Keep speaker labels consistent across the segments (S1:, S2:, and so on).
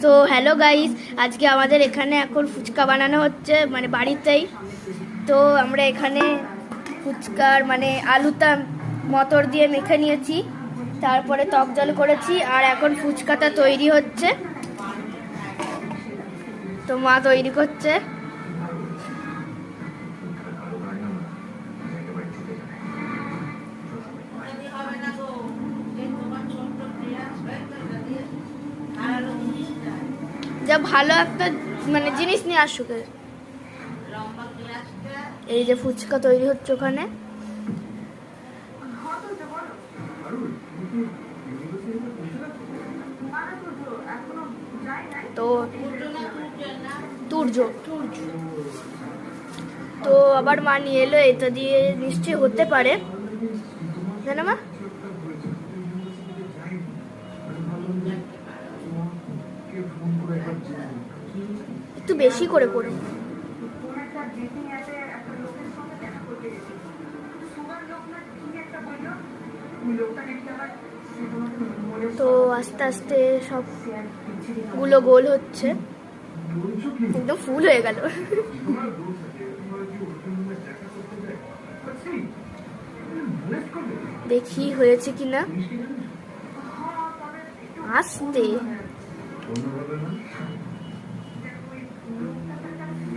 S1: তো hello guys, আজকে আমাদের এখানে এখন ফুচকা বানানো হচ্ছে, মানে বাড়িতেই। তো আমরা এখানে ফুচকার মানে আলুটা মটর দিয়ে মেখে নিয়েছি, তারপরে টক জল করেছি, আর এখন ফুচকাটা তৈরি হচ্ছে। তো মা তৈরি করছে। যা ভালো একটা মানে জিনিস নিয়ে আসুক। এই যে ফুচকা তৈরি হচ্ছে ওখানে। তো তুর্য তো আবার মা নিয়ে এলো, এটা দিয়ে নিশ্চয়ই হতে পারে, জানো মা? একটু বেশি করে করো। তো আস্তে আস্তে সবগুলো গোল হচ্ছে, একদম ফুল হয়ে গেল। দেখি হয়েছে কিনা, আস্তে।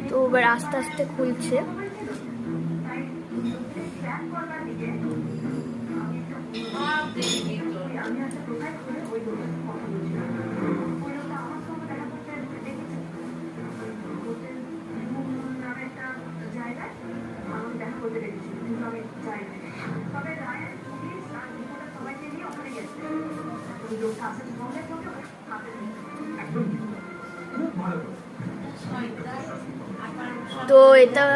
S1: তো এবার আস্তে আস্তে খুলছে। তো এটা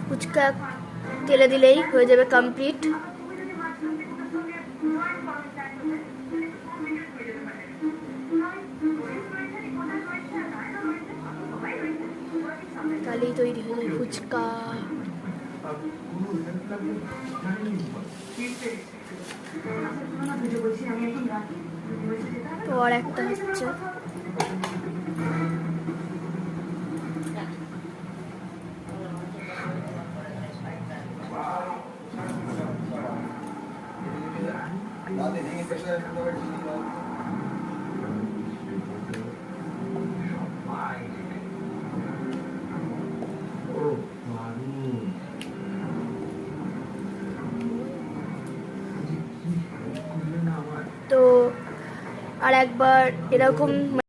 S1: ফুচকা তেলে দিলেই হয়ে যাবে কমপ্লিট। তাহলেই তৈরি হয়ে যায় ফুচকা। তো আর একটা হচ্ছে। তো আর একবার এরকম